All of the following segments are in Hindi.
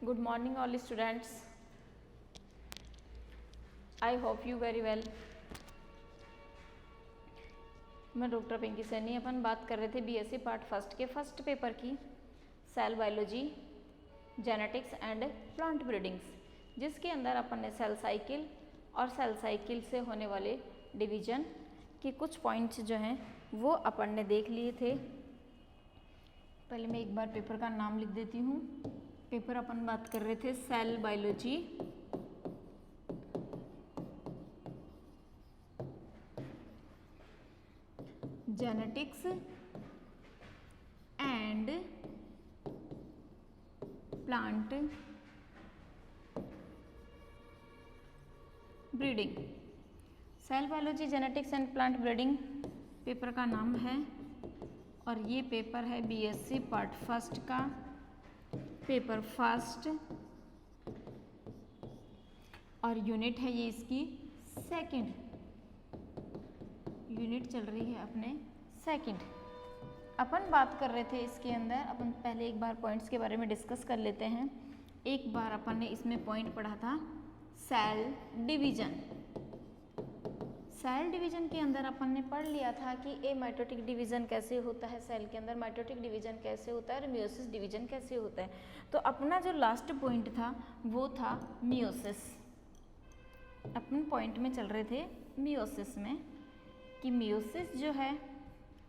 Good morning all students. I hope you very well. मैं डॉक्टर पिंकी सैनी। अपन बात कर रहे थे बीएससी पार्ट फर्स्ट के फर्स्ट पेपर की cell biology, genetics and plant breedings, जिसके अंदर अपन ने सेल साइकिल और सेल साइकिल से होने वाले डिवीजन के कुछ पॉइंट्स जो हैं वो अपन ने देख लिए थे। पहले मैं एक बार पेपर का नाम लिख देती हूँ। पेपर अपन बात कर रहे थे cell biology, genetics and plant breeding. Cell biology, genetics and plant breeding paper का नाम है और ये पेपर है बीएससी पार्ट फर्स्ट का, पेपर फर्स्ट, और यूनिट है ये इसकी सेकंड। यूनिट चल रही है अपने सेकंड। अपन बात कर रहे थे इसके अंदर, अपन पहले एक बार पॉइंट्स के बारे में डिस्कस कर लेते हैं। एक बार अपन ने इसमें पॉइंट पढ़ा था सेल डिवीजन। सेल डिवीजन के अंदर अपन ने पढ़ लिया था कि ए माइटोटिक डिवीजन कैसे होता है, सेल के अंदर माइटोटिक डिवीजन कैसे होता है और मियोसिस डिवीजन कैसे होता है। तो अपना जो लास्ट पॉइंट था वो था मियोसिस। अपन पॉइंट में चल रहे थे मियोसिस में कि मियोसिस जो है,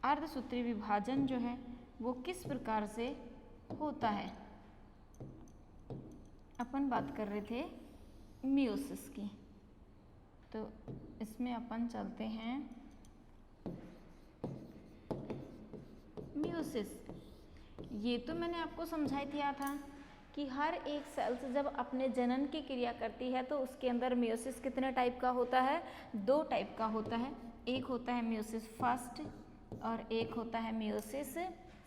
अर्धसूत्री विभाजन जो है वो किस प्रकार से होता है। अपन बात कर रहे थे मियोसिस की, तो इसमें अपन चलते हैं मियोसिस। ये तो मैंने आपको समझाई दिया था कि हर एक सेल्स जब अपने जनन की क्रिया करती है तो उसके अंदर मियोसिस कितने टाइप का होता है, 2 टाइप का होता है। एक होता है मियोसिस फर्स्ट और एक होता है मियोसिस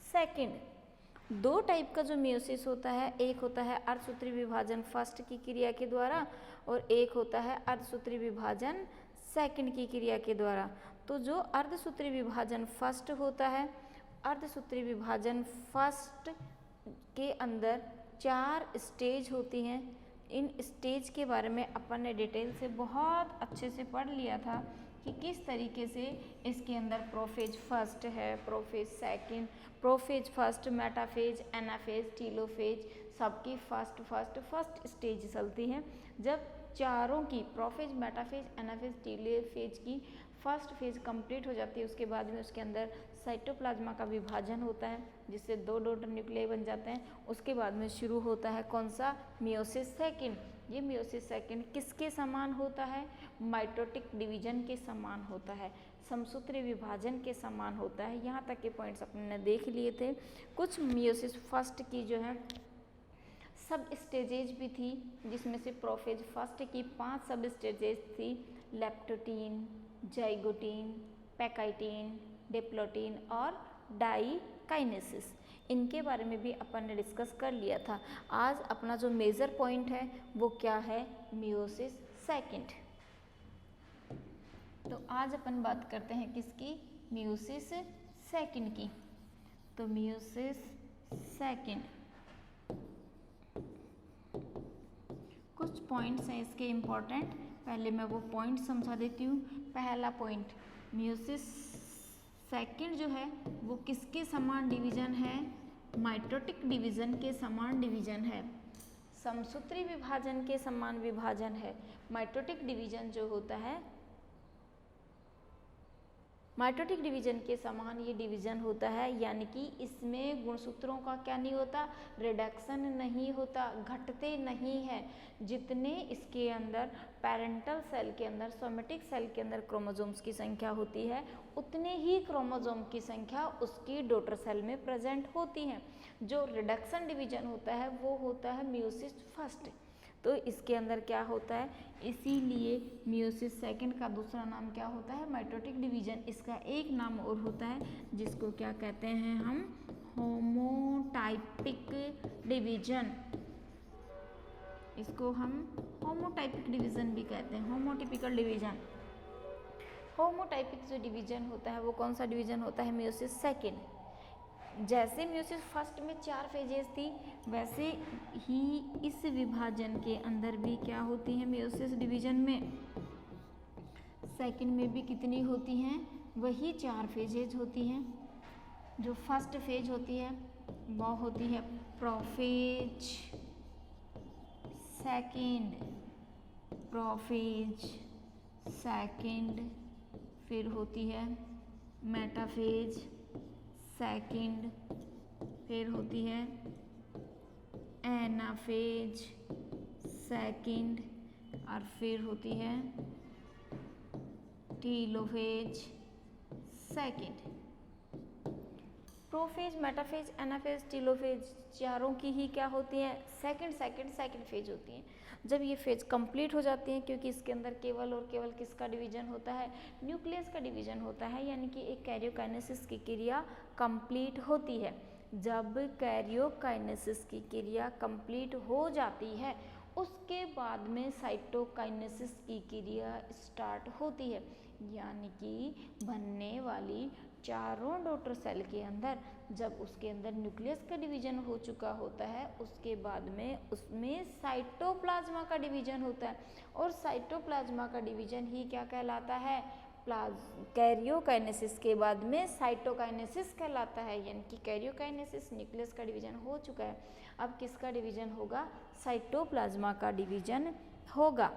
सेकंड। 2 टाइप का जो मियोसिस होता है, एक होता है अर्धसूत्री विभाजन फर्स्ट की क्रिया के द्वारा और एक होता है अर्धसूत्री विभाजन सेकंड की क्रिया के द्वारा। तो जो अर्धसूत्री विभाजन फर्स्ट होता है, अर्धसूत्री विभाजन फर्स्ट के अंदर 4 स्टेज होती हैं। इन स्टेज के बारे में अपन ने डिटेल से बहुत अच्छे से पढ़ लिया था कि किस तरीके से इसके अंदर प्रोफेज फर्स्ट है, prophase second, prophase first, metaphase, anaphase, telophase, सबकी फर्स्ट स्टेज चलती हैं। जब चारों की प्रोफेज, मेटाफेज, एनाफेज, टीलोफेज की फर्स्ट फेज कंप्लीट हो जाती है, उसके बाद में उसके अंदर साइटोप्लाज्मा का विभाजन होता है जिससे 2 डॉटर न्यूक्लियाई बन जाते हैं। उसके बाद में शुरू होता है कौन सा, मियोसिस सेकंड। ये मियोसिस सेकंड किसके समान होता है, माइटोटिक डिवीजन के समान होता है, समसूत्री विभाजन के समान होता है। यहाँ तक के पॉइंट्स अपने देख लिए थे। कुछ मियोसिस फर्स्ट की जो है सब स्टेजेज भी थी, जिसमें से प्रोफेज फर्स्ट की 5 सब स्टेजेज थी, लेप्टोटीन, जाइगोटीन, पैकाइटीन, डिप्लोटीन और डाइकाइनेसिस। इनके बारे में भी अपन ने डिस्कस कर लिया था। आज अपना जो मेजर पॉइंट है वो क्या है, मियोसिस सेकंड। तो आज अपन बात करते हैं किसकी, मियोसिस सेकंड की। तो मियोसिस सेकंड, कुछ पॉइंट्स हैं इसके इम्पोर्टेंट, पहले मैं वो पॉइंट समझा देती हूँ। पहला पॉइंट, मियोसिस सेकंड जो है वो किसके समान डिवीजन है, माइटोटिक डिवीजन के समान डिवीजन है, समसूत्री विभाजन के समान विभाजन है। माइटोटिक डिवीजन जो होता है, माइटोटिक डिवीजन के समान ये डिवीजन होता है, यानी कि इसमें गुणसूत्रों का क्या नहीं होता, रिडक्शन नहीं होता, घटते नहीं हैं। जितने इसके अंदर पेरेंटल सेल के अंदर, सोमेटिक सेल के अंदर क्रोमोसोम्स की संख्या होती है, उतने ही क्रोमोसोम की संख्या उसकी डॉटर सेल में प्रेजेंट होती है। जो रिडक्शन डिवीजन होता है वो होता है मियोसिस फर्स्ट। तो इसके अंदर क्या होता है, इसीलिए मियोसिस सेकंड का दूसरा नाम क्या होता है, माइटोटिक डिवीजन। इसका एक नाम और होता है जिसको क्या कहते हैं हम, होमोटाइपिक डिवीजन। इसको हम होमोटाइपिक डिवीजन भी कहते हैं, होमोटिपिकल डिवीजन। होमोटाइपिक जो डिवीजन होता है वो कौन सा डिवीजन होता है, मियोसिस सेकंड। जैसे म्यूसिस फर्स्ट में 4 फेजेस थी, वैसे ही इस विभाजन के अंदर भी क्या होती है, म्यूसिस डिवीजन में सेकंड में भी कितनी होती हैं, वही 4 फेजेज होती हैं। जो फर्स्ट फेज होती है वो होती है प्रोफेज, सेकंड, फिर होती है मेटाफेज सेकंड, फिर होती है एनाफेज सेकंड, और फिर होती है telophase second. Prophase, metaphase, anaphase, telophase चारों की ही क्या होती है, सेकंड फेज होती हैं। जब ये फेज कंप्लीट हो जाती हैं, क्योंकि इसके अंदर केवल और केवल किसका डिवीजन होता है, न्यूक्लियस का डिवीजन होता है, यानी कि एक कैरियोकाइनेसिस की क्रिया कंप्लीट होती है। जब कैरियोकाइनेसिस की क्रिया कंप्लीट हो जाती है, उसके बाद में साइटोकाइनेसिस की क्रिया स्टार्ट होती है, यानी कि बनने वाली चारों डॉटर सेल के अंदर जब उसके अंदर न्यूक्लियस का डिवीजन हो चुका होता है, उसके बाद में उसमें साइटोप्लाज्मा का डिवीजन होता है, और साइटोप्लाज्मा का डिवीजन ही क्या कहलाता है, कैरियोकाइनेसिस के बाद में साइटोकाइनेसिस कहलाता है। यानी कि कैरियोकाइनेसिस न्यूक्लियस का डिवीजन हो चुका है, अब किसका डिवीजन होगा, साइटोप्लाज्मा का डिवीजन होगा।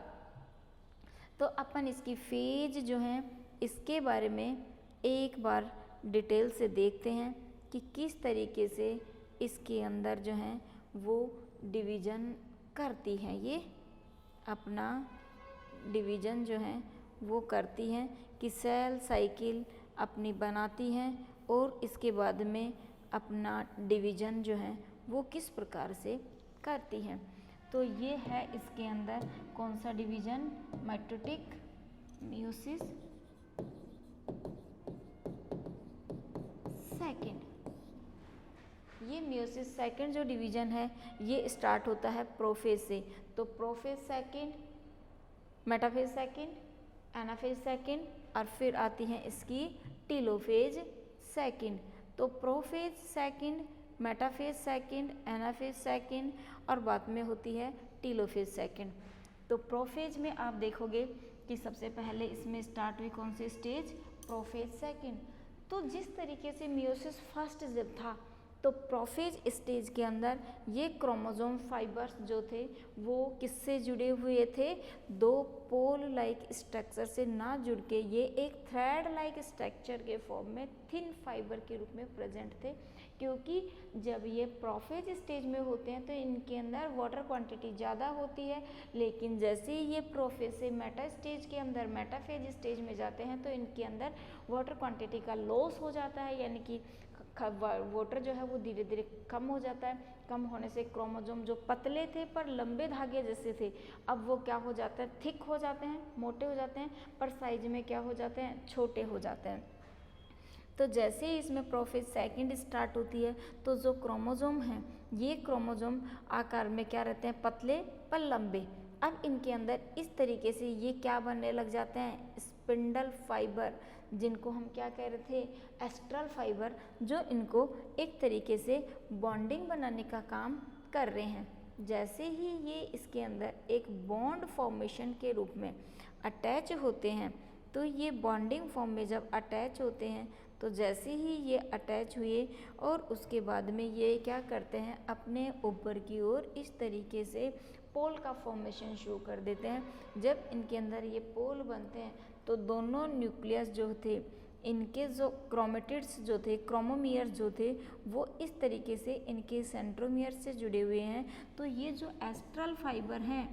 तो अपन इसकी फेज जो है इसके बारे में एक बार डिटेल से देखते हैं कि किस तरीके से इसके अंदर जो है वो डिवीज़न करती हैं, ये अपना डिवीज़न जो है वो करती हैं कि सेल साइकिल अपनी बनाती हैं, और इसके बाद में अपना डिवीज़न जो है वो किस प्रकार से करती हैं। तो ये है इसके अंदर कौन सा डिवीज़न, माइटोटिक, मियोसिस सेकंड। ये मियोसिस सेकंड जो डिवीज़न है ये स्टार्ट होता है प्रोफेज से। तो prophase second, metaphase second, anaphase second, और फिर आती हैं इसकी टीलोफेज सेकंड। तो prophase second, metaphase second, anaphase second, और बाद में होती है टीलोफेज सेकंड। तो प्रोफेज में आप देखोगे कि सबसे पहले इसमें स्टार्ट हुई कौन सी स्टेज, प्रोफेज सेकंड। तो जिस तरीके से मियोसिस फर्स्ट जब था, तो प्रोफेज स्टेज के अंदर ये क्रोमोसोम फाइबर्स जो थे वो किससे जुड़े हुए थे, 2 पोल लाइक स्ट्रक्चर से ना जुड़ के ये एक थ्रेड लाइक स्ट्रक्चर के फॉर्म में थिन फाइबर के रूप में प्रेजेंट थे। क्योंकि जब ये प्रोफेज स्टेज में होते हैं तो इनके अंदर वाटर क्वांटिटी ज़्यादा होती है, लेकिन जैसे ही ये प्रोफेज से मेटा स्टेज के अंदर मेटाफेज स्टेज में जाते हैं तो इनके अंदर वाटर क्वांटिटी का लॉस हो जाता है, यानी कि वाटर जो है वो धीरे धीरे कम हो जाता है। कम होने से क्रोमोसोम जो पतले थे पर लंबे धागे जैसे थे, अब वो क्या हो जाता है, थिक हो जाते हैं, मोटे हो जाते हैं, पर साइज में क्या हो जाते हैं, छोटे हो जाते हैं। तो जैसे ही इसमें प्रोफेज सेकंड स्टार्ट होती है तो जो क्रोमोसोम हैं ये क्रोमोसोम आकार में क्या रहते हैं, पतले पर लंबे। अब इनके अंदर इस तरीके से ये क्या बनने लग जाते हैं, स्पिंडल फाइबर, जिनको हम क्या कह रहे थे, एस्ट्रल फाइबर, जो इनको एक तरीके से बॉन्डिंग बनाने का काम कर रहे हैं। जैसे ही ये इसके अंदर एक बॉन्ड फॉर्मेशन के रूप में अटैच होते हैं, तो ये बॉन्डिंग फॉर्म में जब अटैच होते हैं तो जैसे ही ये अटैच हुए और उसके बाद में ये क्या करते हैं, अपने ऊपर की ओर इस तरीके से पोल का फॉर्मेशन शुरू कर देते हैं। जब इनके अंदर ये पोल बनते हैं तो दोनों न्यूक्लियस जो थे, इनके जो क्रोमेटिड्स जो थे, क्रोमोमियर जो थे, वो इस तरीके से इनके सेंट्रोमियर से जुड़े हुए हैं। तो ये जो एस्ट्रल फाइबर हैं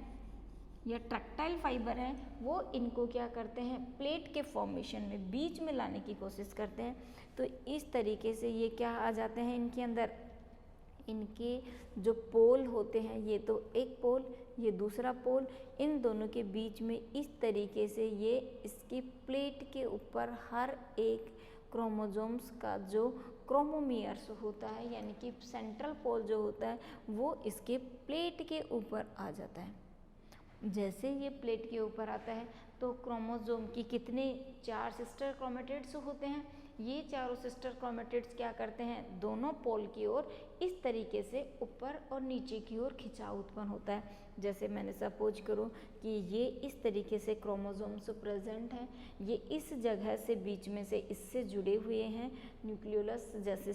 या ट्रैक्टाइल फाइबर हैं, वो इनको क्या करते हैं, प्लेट के फॉर्मेशन में बीच में लाने की कोशिश करते हैं। तो इस तरीके से ये क्या आ जाते हैं, इनके अंदर इनके जो पोल होते हैं, ये तो एक पोल, ये दूसरा पोल, इन दोनों के बीच में इस तरीके से ये इसकी प्लेट के ऊपर हर एक क्रोमोसोम्स का जो क्रोमोमियर्स होता है, यानी कि सेंट्रल पोल जो होता है, वो इसके प्लेट के ऊपर आ जाता है। जैसे ये प्लेट के ऊपर आता है तो क्रोमोसोम की कितने 4 सिस्टर क्रोमेटिड्स होते हैं, ये चारों सिस्टर क्रोमेटिड्स क्या करते हैं, दोनों पोल की ओर इस तरीके से ऊपर और नीचे की ओर खिंचाव उत्पन्न होता है। जैसे मैंने सपोज करो कि ये इस तरीके से क्रोमोसोम्स प्रेजेंट हैं, ये इस जगह से बीच में से इससे जुड़े हुए हैं न्यूक्लियस जैसे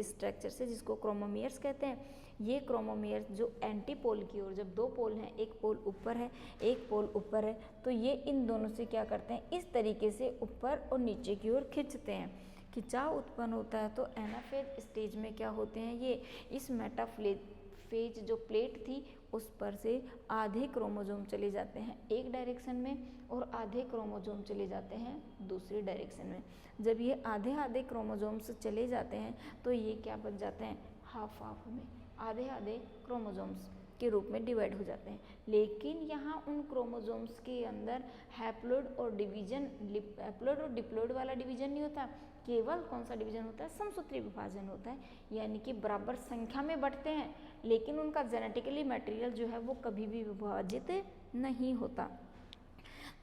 स्ट्रक्चर से, जिसको क्रोमोमियर्स कहते हैं। ये क्रोमोमियर्स जो एंटीपोल की ओर, जब दो पोल हैं, एक पोल ऊपर है एक पोल ऊपर है, तो ये इन दोनों से क्या करते हैं, इस तरीके से ऊपर और नीचे की ओर खींचते हैं, खिंचाव उत्पन्न होता है। तो एनाफेज स्टेज में क्या होते हैं, ये इस मेटाफेज जो प्लेट थी उस पर से आधे क्रोमोसोम चले जाते हैं एक डायरेक्शन में और आधे क्रोमोसोम चले जाते हैं दूसरी डायरेक्शन में। जब ये आधे आधे क्रोमोसोम्स चले जाते हैं तो ये क्या बन जाते हैं, हाफ हाफ में आधे आधे क्रोमोसोम्स के रूप में डिवाइड हो जाते हैं। लेकिन यहाँ उन क्रोमोसोम्स के अंदर हैप्लोइड और डिप्लोइड वाला डिवीजन नहीं होता, केवल कौन सा डिवीजन होता है, समसूत्री विभाजन होता है। यानी कि बराबर संख्या में बढ़ते हैं, लेकिन उनका जेनेटिकली मटेरियल जो है वो कभी भी विभाजित नहीं होता।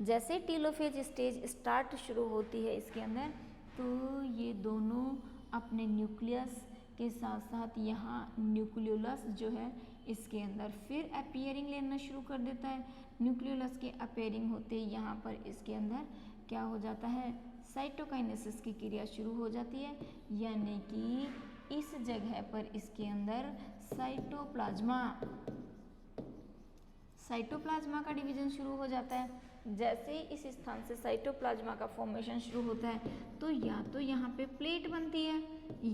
जैसे टीलोफेज स्टेज स्टार्ट शुरू होती है इसके अंदर, तो ये दोनों अपने न्यूक्लियस के साथ साथ यहाँ न्यूक्लियोलस जो है इसके अंदर फिर अपीयरिंग लेना शुरू कर देता है। न्यूक्लियोलस के अपीयरिंग होते ही यहाँ पर इसके अंदर क्या हो जाता है, साइटोकाइनेसिस की क्रिया शुरू हो जाती है। यानी कि इस जगह पर इसके अंदर साइटोप्लाज्मा का डिवीजन शुरू हो जाता है। जैसे ही इस स्थान से साइटोप्लाज्मा का फॉर्मेशन शुरू होता है तो या तो यहाँ पे प्लेट बनती है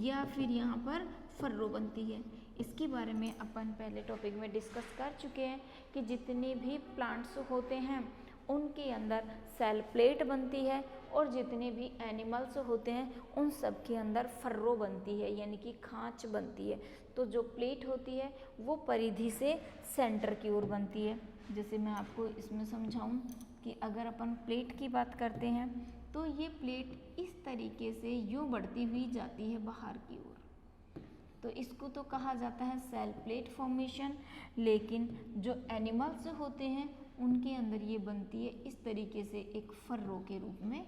या फिर यहाँ पर फर्रो बनती है। इसके बारे में अपन पहले टॉपिक में डिस्कस कर चुके हैं कि जितने भी प्लांट्स होते हैं उनके अंदर सेल प्लेट बनती है और जितने भी एनिमल्स होते हैं उन सब के अंदर फर्रो बनती है, यानी कि खांच बनती है। तो जो प्लेट होती है वो परिधि से सेंटर की ओर बनती है। जैसे मैं आपको इसमें समझाऊं कि अगर अपन प्लेट की बात करते हैं तो ये प्लेट इस तरीके से यूँ बढ़ती हुई जाती है बाहर की ओर, तो इसको तो कहा जाता है सेल प्लेट फॉर्मेशन। लेकिन जो एनिमल्स होते हैं उनके अंदर ये बनती है इस तरीके से एक फर्रो के रूप में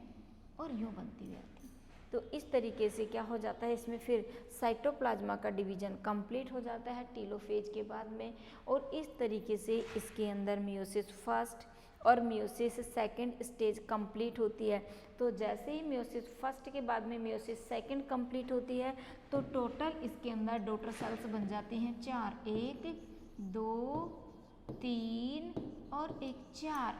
और यूँ बनती हुई आती है। तो इस तरीके से क्या हो जाता है, इसमें फिर साइटोप्लाज्मा का डिवीजन कंप्लीट हो जाता है टीलोफेज के बाद में। और इस तरीके से इसके अंदर मियोसिस फर्स्ट और मियोसिस सेकंड स्टेज कंप्लीट होती है। तो जैसे ही मियोसिस फर्स्ट के बाद में मियोसिस सेकंड कंप्लीट होती है तो टोटल इसके अंदर डॉटर सेल्स बन जाते हैं 4, 1 2 3 और 1 4।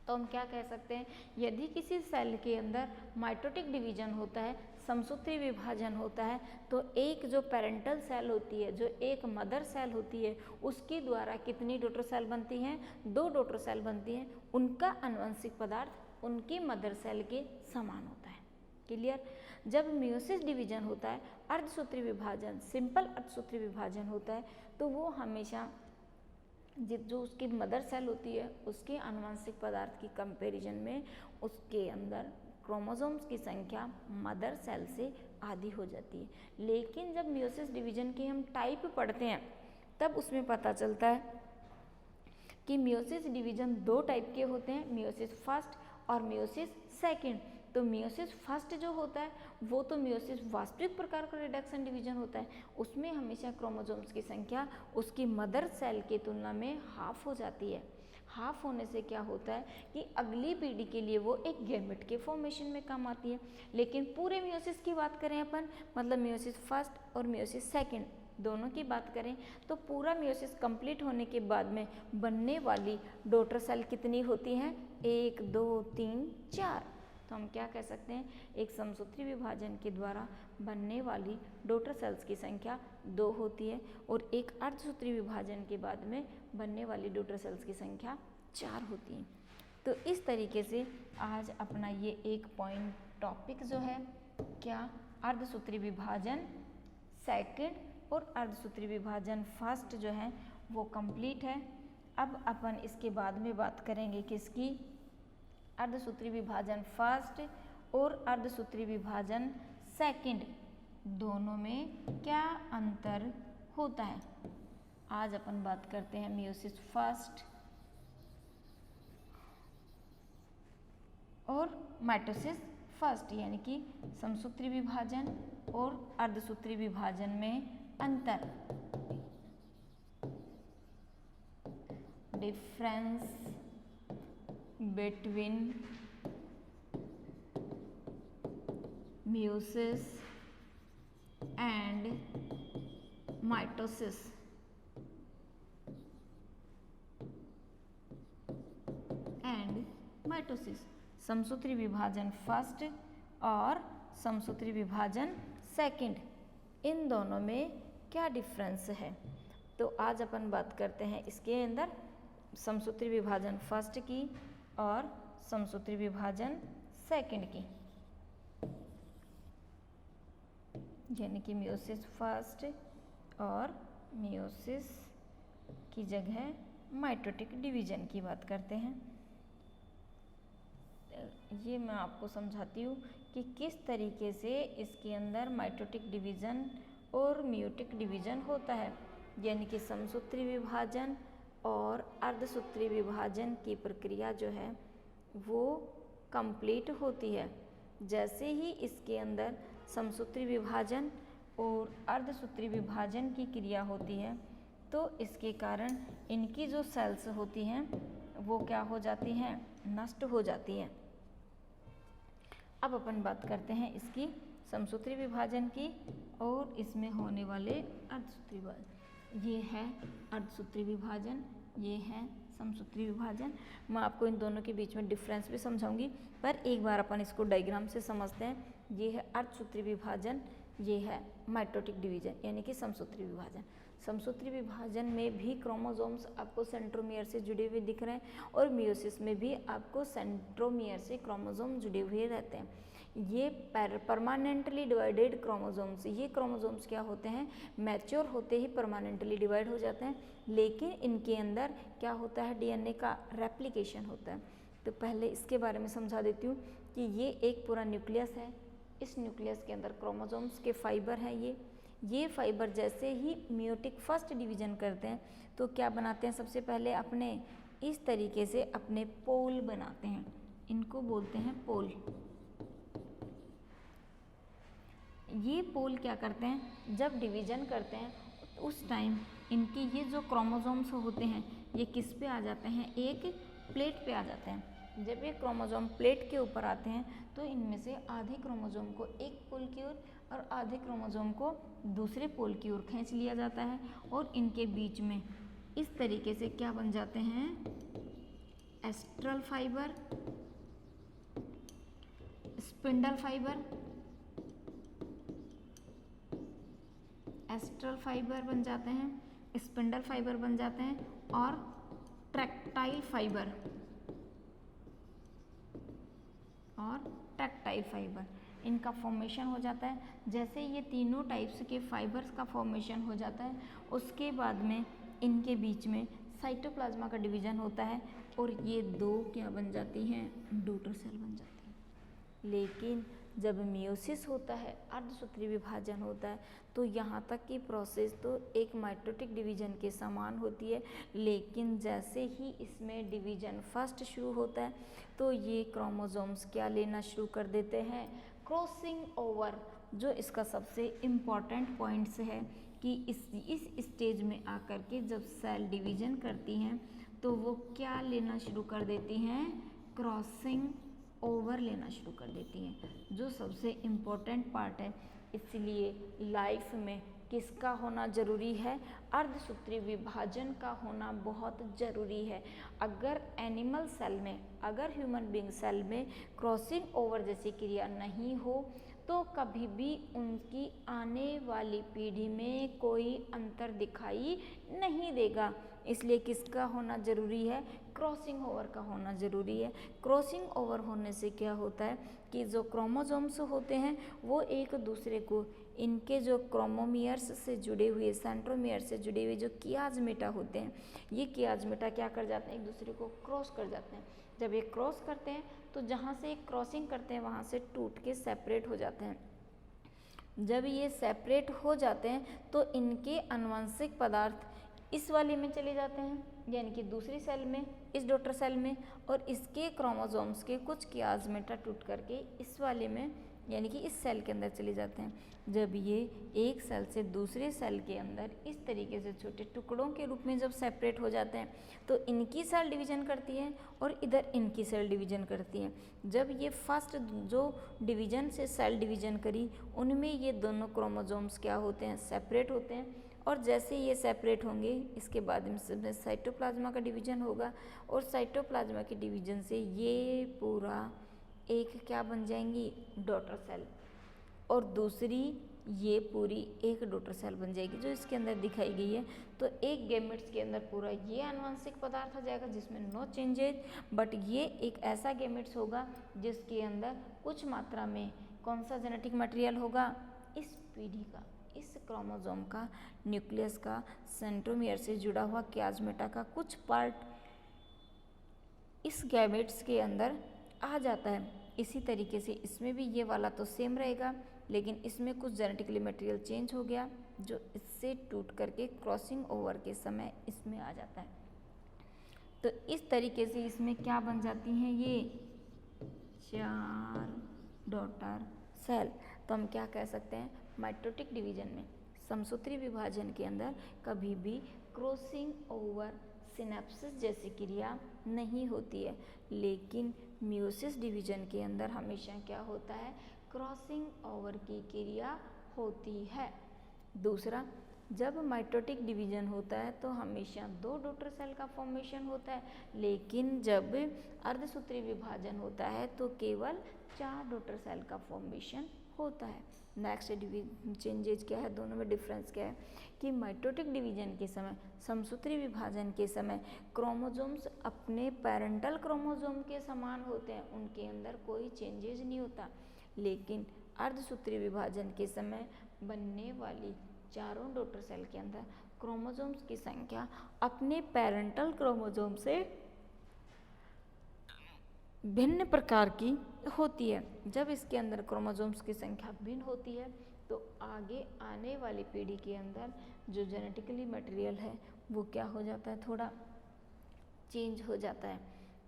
तो हम क्या कह सकते हैं, यदि किसी सेल के अंदर माइटोटिक डिवीजन होता है, समसूत्री विभाजन होता है, तो एक जो पेरेंटल सेल होती है, जो एक मदर सेल होती है, उसके द्वारा कितनी डॉटर सेल बनती हैं, 2 डॉटर सेल बनती हैं। उनका आनुवंशिक पदार्थ उनकी मदर सेल के समान होता है। क्लियर। जब मियोसिस डिवीजन होता है, अर्धसूत्री विभाजन, सिंपल अर्धसूत्री विभाजन होता है, तो वो हमेशा जो उसकी मदर सेल होती है उसके आनुवंशिक पदार्थ की कंपैरिजन में उसके अंदर क्रोमोसोम्स की संख्या मदर सेल से आधी हो जाती है। लेकिन जब मियोसिस डिवीजन की हम टाइप पढ़ते हैं तब उसमें पता चलता है कि मियोसिस डिवीजन 2 टाइप के होते हैं, मियोसिस फर्स्ट और मियोसिस सेकंड। तो मियोसिस फर्स्ट जो होता है वो तो मियोसिस वास्तविक प्रकार का रिडक्शन डिवीजन होता है, उसमें हमेशा क्रोमोसोम्स की संख्या उसकी मदर सेल की तुलना में हाफ हो जाती है। हाफ होने से क्या होता है कि अगली पीढ़ी के लिए वो एक गैमेट के फॉर्मेशन में काम आती है। लेकिन पूरे मियोसिस की बात करें अपन, मतलब मियोसिस फर्स्ट और मियोसिस सेकंड दोनों की बात करें, तो पूरा मियोसिस कंप्लीट होने के बाद में बनने वाली डॉटर सेल कितनी होती हैं, 1 2 3 4। तो हम क्या कह सकते हैं, एक समसूत्री विभाजन के द्वारा बनने वाली डॉटर सेल्स की संख्या 2 होती है और एक अर्धसूत्री विभाजन के बाद में बनने वाली डॉटर सेल्स की संख्या 4 होती है। तो इस तरीके से आज अपना ये एक पॉइंट टॉपिक जो है क्या, अर्धसूत्री विभाजन सेकंड और अर्धसूत्री विभाजन फर्स्ट जो है वो कंप्लीट है। अब अपन इसके बाद में बात करेंगे किसकी, अर्धसूत्री विभाजन फर्स्ट और अर्धसूत्री विभाजन सेकंड दोनों में क्या अंतर होता है। आज अपन बात करते हैं मियोसिस फर्स्ट और माइटोसिस फर्स्ट यानी कि समसूत्री विभाजन और अर्धसूत्री विभाजन में अंतर, difference between meiosis and mitosis समसूत्री विभाजन फर्स्ट और समसूत्री विभाजन सेकंड, इन दोनों में क्या डिफरेंस है। तो आज अपन बात करते हैं इसके अंदर समसूत्री विभाजन फर्स्ट की और समसूत्री विभाजन सेकंड की, यानी कि मियोसिस फर्स्ट और मियोसिस की जगह माइटोटिक डिवीजन की बात करते हैं। ये मैं आपको समझाती हूँ कि किस तरीके से इसके अंदर माइटोटिक डिवीजन और मियोटिक डिवीजन होता है, यानी कि समसूत्री विभाजन और अर्धसूत्री विभाजन की प्रक्रिया जो है वो कंप्लीट होती है। जैसे ही इसके अंदर समसूत्री विभाजन और अर्धसूत्री विभाजन की क्रिया होती है तो इसके कारण इनकी जो सेल्स होती हैं वो क्या हो जाती हैं, नष्ट हो जाती हैं। अब अपन बात करते हैं इसकी समसूत्री विभाजन की और इसमें होने वाले अर्धसूत्री विभाजन। ये है अर्धसूत्री विभाजन, ये है समसूत्री विभाजन। मैं आपको इन दोनों के बीच में डिफरेंस भी समझाऊंगी, पर एक बार अपन इसको डायग्राम से समझते हैं। ये है अर्धसूत्री विभाजन, ये है माइटोटिक डिवीजन यानी कि समसूत्री विभाजन। समसूत्री विभाजन में भी क्रोमोसोम्स आपको सेंट्रोमियर से जुड़े हुए दिख रहे हैं और मियोसिस में भी आपको सेंट्रोमियर से क्रोमोसोम जुड़े हुए रहते हैं। ये परमानेंटली डिवाइडेड क्रोमोसोम्स, ये क्रोमोसोम्स क्या होते हैं, मैच्योर होते ही परमानेंटली डिवाइड हो जाते हैं, लेकिन इनके अंदर क्या होता है, डीएनए का रेप्लिकेशन होता है। तो पहले इसके बारे में समझा देती हूँ कि ये एक पूरा न्यूक्लियस है, इस न्यूक्लियस के अंदर क्रोमोसोम्स के फाइबर हैं। ये फाइबर जैसे ही मियोटिक फर्स्ट डिवीजन करते हैं तो क्या बनाते हैं, सबसे पहले अपने इस तरीके से अपने पोल बनाते हैं, इनको बोलते हैं पोल। ये पोल क्या करते हैं, जब डिवीजन करते हैं उस टाइम इनकी ये जो क्रोमोसोम्स होते हैं ये किस पे आ जाते हैं, एक प्लेट पे आ जाते हैं। जब ये क्रोमोसोम प्लेट के ऊपर आते हैं तो इनमें से आधे क्रोमोसोम को एक पोल की ओर और आधे क्रोमोसोम को दूसरे पोल की ओर खींच लिया जाता है और इनके बीच में इस तरीके से क्या बन जाते हैं, astral fibre, spindle fibre, astral fibre बन जाते हैं, स्पिंडल फाइबर बन जाते हैं और ट्रैक्टाइल फाइबर इनका फॉर्मेशन हो जाता है। जैसे ये तीनों टाइप्स के फाइबर्स का फॉर्मेशन हो जाता है उसके बाद में इनके बीच में साइटोप्लाज्मा का डिवीजन होता है और ये दो क्या बन जाती हैं, डॉटर सेल बन जाती हैं। लेकिन जब मियोसिस होता है, अर्धसूत्री विभाजन होता है, तो यहाँ तक की प्रोसेस तो एक माइटोटिक डिवीजन के समान होती है, लेकिन जैसे ही इसमें डिवीजन फर्स्ट शुरू होता है तो ये क्रोमोसोम्स क्या लेना शुरू कर देते हैं, क्रॉसिंग ओवर। जो इसका सबसे इम्पॉर्टेंट पॉइंट्स है कि इस स्टेज में आकर के जब सेल डिवीजन करती हैं तो वो क्या लेना शुरू कर देती हैं, क्रॉसिंग ओवर लेना शुरू कर देती हैं, जो सबसे इम्पोर्टेंट पार्ट है। इसलिए लाइफ में किसका होना जरूरी है, अर्धसूत्री विभाजन का होना बहुत ज़रूरी है। अगर एनिमल सेल में, अगर ह्यूमन बीइंग सेल में क्रॉसिंग ओवर जैसी क्रिया नहीं हो तो कभी भी उनकी आने वाली पीढ़ी में कोई अंतर दिखाई नहीं देगा। इसलिए किसका होना ज़रूरी है, क्रॉसिंग ओवर का होना ज़रूरी है। क्रॉसिंग ओवर होने से क्या होता है कि जो क्रोमोसोम्स होते हैं वो एक दूसरे को, इनके जो क्रोमोमियर्स से जुड़े हुए, सेंट्रोमियर से जुड़े हुए जो कियाजमेटा होते हैं, ये कियाजमेटा क्या कर जाते हैं, एक दूसरे को क्रॉस कर जाते हैं। जब ये क्रॉस करते हैं तो जहाँ से क्रॉसिंग करते हैं वहाँ से टूट के सेपरेट हो जाते हैं। जब ये सेपरेट हो जाते हैं तो इनके आनुवंशिक पदार्थ इस वाले में चले जाते हैं, यानी कि दूसरी सेल में, इस डॉटर सेल में, और इसके क्रोमोसोम्स के कुछ कियाज्मेटा टूट करके इस वाले में यानी कि इस सेल के अंदर चले जाते हैं। जब ये एक सेल से दूसरे सेल के अंदर इस तरीके से छोटे टुकड़ों के रूप में जब सेपरेट हो जाते हैं तो इनकी सेल डिवीजन करती है और इधर इनकी सेल डिवीजन करती है। जब ये फर्स्ट जो डिवीजन से सेल डिवीजन करी उनमें ये दोनों क्रोमोसोम्स क्या होते हैं, सेपरेट होते हैं, और जैसे ये सेपरेट होंगे इसके बाद में साइटोप्लाज्मा का डिवीजन होगा, और साइटोप्लाज्मा के डिवीजन से ये पूरा एक क्या बन जाएंगी, डॉटर सेल, और दूसरी ये पूरी एक डॉटर सेल बन जाएगी जो इसके अंदर दिखाई गई है। तो एक गैमेट्स के अंदर पूरा ये आनुवंशिक पदार्थ आ जाएगा जिसमें नो चेंजेज, बट ये एक ऐसा गैमेट्स होगा जिसके अंदर कुछ मात्रा में कौन सा जेनेटिक मटेरियल होगा, इस पीढ़ी का, इस क्रोमोसोम का, न्यूक्लियस का, सेंट्रोमियर से जुड़ा हुआ कियाज्मेटा का कुछ पार्ट इस गैमेट्स के अंदर आ जाता है। इसी तरीके से इसमें भी ये वाला तो सेम रहेगा, लेकिन इसमें कुछ जेनेटिकली मटेरियल चेंज हो गया जो इससे टूट करके क्रॉसिंग ओवर के समय इसमें आ जाता है। तो इस तरीके से इसमें क्या बन जाती हैं, ये 4 डॉटर सेल। तो हम क्या कह सकते हैं, माइटोटिक डिवीजन में, समसूत्री विभाजन के अंदर कभी भी क्रॉसिंग ओवर सिनेप्सिस जैसी क्रिया नहीं होती है, लेकिन मियोसिस डिवीजन के अंदर हमेशा क्या होता है, क्रॉसिंग ओवर की क्रिया होती है। दूसरा, जब माइटोटिक डिवीजन होता है तो हमेशा 2 डॉटर सेल का फॉर्मेशन होता है, लेकिन जब अर्धसूत्री विभाजन होता है तो केवल 4 डॉटर सेल का फॉर्मेशन होता है। नेक्स्ट चेंजेज क्या है, दोनों में डिफरेंस क्या है कि माइटोटिक डिवीजन के समय, समसूत्री विभाजन के समय क्रोमोसोम्स अपने पेरेंटल क्रोमोसोम के समान होते हैं, उनके अंदर कोई चेंजेज नहीं होता, लेकिन अर्धसूत्री विभाजन के समय बनने वाली चारों डॉटर सेल के अंदर क्रोमोसोम्स की संख्या अपने पेरेंटल क्रोमोसोम से भिन्न प्रकार की होती है। जब इसके अंदर क्रोमोसोम्स की संख्या भिन्न होती है तो आगे आने वाली पीढ़ी के अंदर जो जेनेटिकली मटेरियल है वो क्या हो जाता है, थोड़ा चेंज हो जाता है।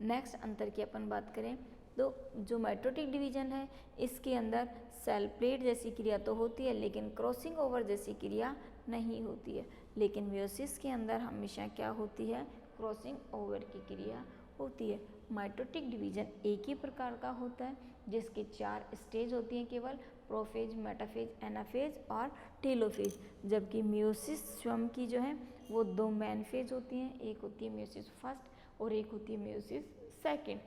नेक्स्ट अंतर की अपन बात करें तो जो माइटोटिक डिवीजन है इसके अंदर सेल प्लेट जैसी क्रिया तो होती है लेकिन क्रॉसिंग ओवर जैसी क्रिया नहीं होती है, लेकिन मियोसिस के अंदर हमेशा क्या होती है, क्रॉसिंग ओवर की क्रिया होती है। माइटोटिक डिवीजन एक ही प्रकार का होता है जिसके 4 स्टेज होती हैं केवल, प्रोफेज, मेटाफेज, एनाफेज और टेलोफेज, जबकि मियोसिस स्वयं की जो है वो 2 मेन फेज होती हैं, एक होती है मियोसिस फर्स्ट और एक होती है मियोसिस सेकेंड।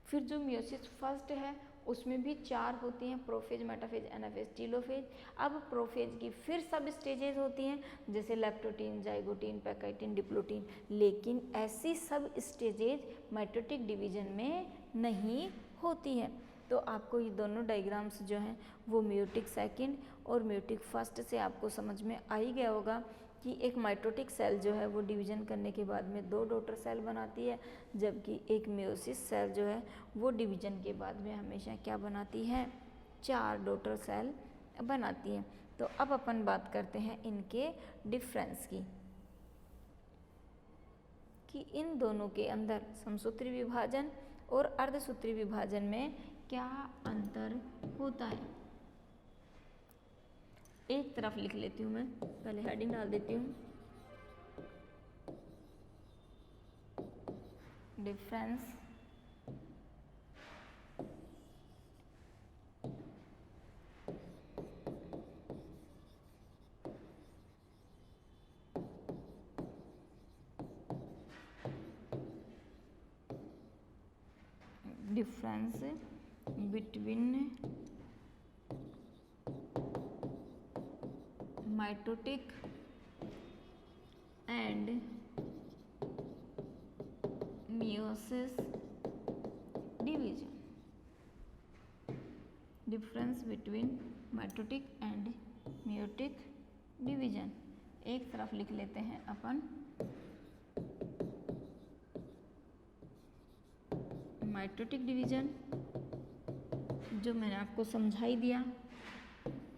फिर जो मियोसिस फर्स्ट है उसमें भी 4 होती हैं, प्रोफेज, मेटाफेज, एनाफेज, टेलोफेज। अब प्रोफेज की फिर सब स्टेजेस होती हैं जैसे लेप्टोटीन, जाइगोटीन, पैकाइटिन, डिप्लोटीन, लेकिन ऐसी सब स्टेजेस माइटोटिक डिवीजन में नहीं होती हैं। तो आपको ये दोनों डायग्राम्स जो हैं वो मियोटिक सेकेंड और मियोटिक फर्स्ट से आपको समझ में आ ही गया होगा कि एक माइटोटिक सेल जो है वो डिवीजन करने के बाद में 2 डॉटर सेल बनाती है, जबकि एक मियोसिस सेल जो है वो डिवीजन के बाद में हमेशा क्या बनाती है, 4 डॉटर सेल बनाती है। तो अब अपन बात करते हैं इनके डिफरेंस की, कि इन दोनों के अंदर समसूत्री विभाजन और अर्धसूत्री विभाजन में क्या अंतर होता है। एक तरफ लिख लेती हूँ, मैं पहले हेडिंग डाल देती हूँ, difference between mitotic and meiosis division. Difference between mitotic and meiotic division एक तरफ लिख लेते हैं अपन, माइटोटिक डिवीजन जो मैंने आपको समझा ही दिया।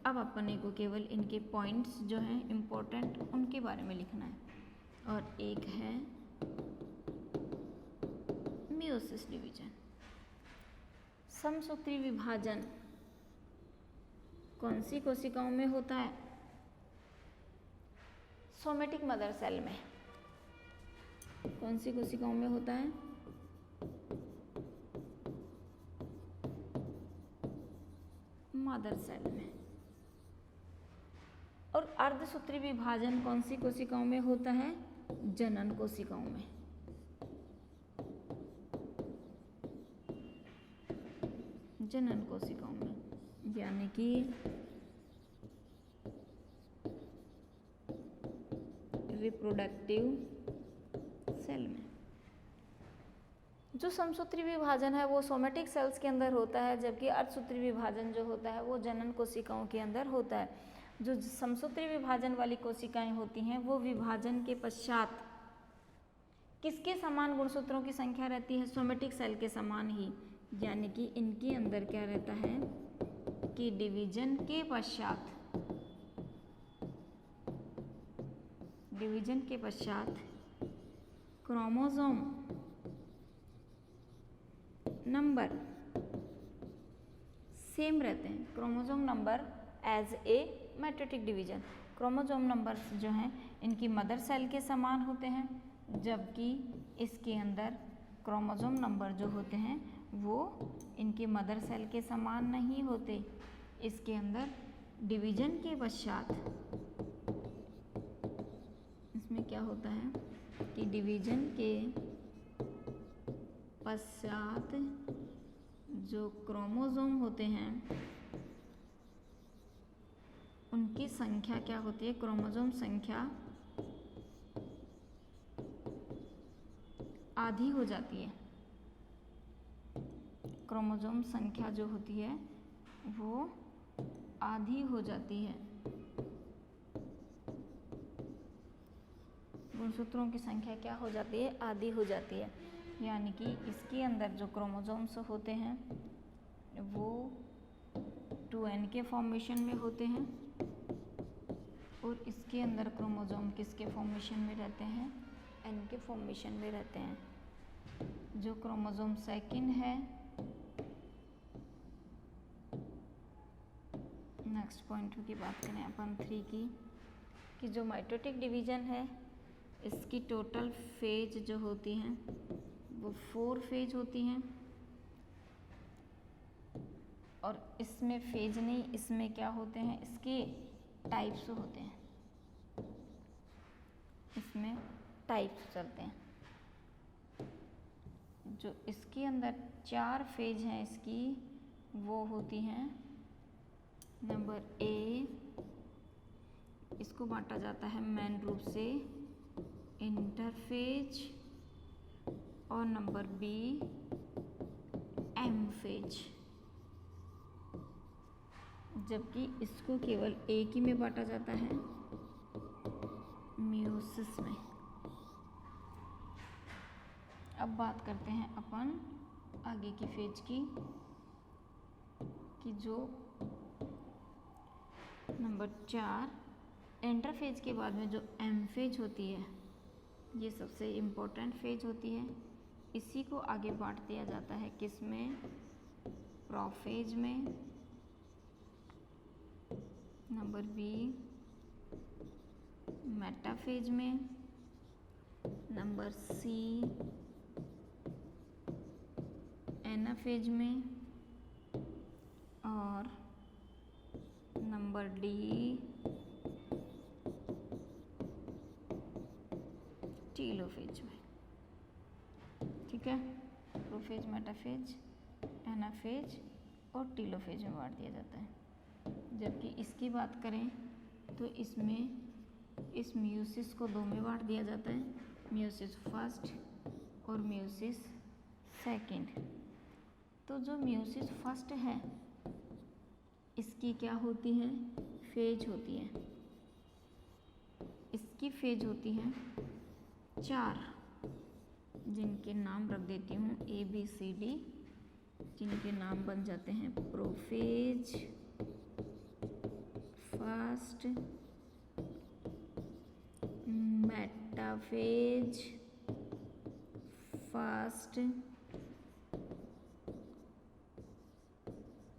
अब अपने को केवल इनके पॉइंट्स जो हैं इम्पोर्टेंट उनके बारे में लिखना है, और एक है मियोसिस डिवीजन। समसूत्री विभाजन कौन सी कोशिकाओं में होता है? सोमेटिक मदर सेल में। कौन सी कोशिकाओं में होता है? मदर सेल में। और अर्धसूत्री विभाजन कौन सी कोशिकाओं में होता है? जनन कोशिकाओं में। जनन कोशिकाओं में, यानी कि रिप्रोडक्टिव सेल में। जो समसूत्री विभाजन है वो सोमेटिक सेल्स के अंदर होता है, जबकि अर्धसूत्री विभाजन जो होता है वो जनन कोशिकाओं के अंदर होता है। जो समसूत्री विभाजन वाली कोशिकाएं होती हैं वो विभाजन के पश्चात किसके समान गुणसूत्रों की संख्या रहती है? सोमेटिक सेल के समान ही, यानी कि इनके अंदर क्या रहता है कि डिवीजन के पश्चात क्रोमोसोम नंबर सेम रहते हैं। Chromosome number as a mitotic division, chromosome numbers जो हैं इनकी मदर सेल के समान होते हैं, जबकि इसके अंदर क्रोमोसोम नंबर जो होते हैं वो इनकी मदर सेल के समान नहीं होते। इसके अंदर डिवीजन के पश्चात इसमें क्या होता है कि डिवीजन के पश्चात जो क्रोमोसोम होते हैं उनकी संख्या क्या होती है? क्रोमोसोम संख्या आधी हो जाती है। क्रोमोसोम संख्या जो होती है वो आधी हो जाती है। गुणसूत्रों की संख्या क्या हो जाती है? आधी हो जाती है। यानी कि इसके अंदर जो क्रोमोसोम्स होते हैं वो 2n के फॉर्मेशन में होते हैं, और इसके अंदर क्रोमोसोम किसके फॉर्मेशन में रहते हैं? n के फॉर्मेशन में रहते हैं। जो क्रोमोसोम सेकंड है, नेक्स्ट पॉइंट की बात करें अपन 3 की, कि जो माइटोटिक डिवीजन है इसकी टोटल फेज जो होती हैं वो 4 फेज होती हैं, और इसमें फेज नहीं, इसमें क्या होते हैं? इसके टाइप्स होते हैं। इसमें टाइप्स चलते हैं। जो इसके अंदर 4 फेज हैं इसकी, वो होती हैं नंबर ए, इसको बांटा जाता है मेन रूप से इंटरफेज, और नंबर बी एम फेज, जबकि इसको केवल एक ही में बांटा जाता है, मियोसिस में। अब बात करते हैं अपन आगे की फेज की, कि जो नंबर 4 इंटरफेज के बाद में जो एम फेज होती है, ये सबसे इम्पोर्टेंट फेज होती है। इसी को आगे बांट दिया जाता है किसमें? प्रोफेज में, नंबर बी मेटाफेज में, नंबर सी एनाफेज में, और नंबर डी टीलोफेज में। ठीक है, प्रोफेज, मेटाफेज, एनाफेज और टीलोफेज में बांट दिया जाता है। जबकि इसकी बात करें तो इसमें इस मियोसिस को 2 में बांट दिया जाता है, मियोसिस फर्स्ट और मियोसिस सेकंड। तो जो मियोसिस फर्स्ट है इसकी क्या होती है? फेज होती है। इसकी फेज होती है 4, जिनके नाम रख देती हूँ ABCD, जिनके नाम बन जाते हैं प्रोफेज, फर्स्ट, मेटाफेज, फर्स्ट,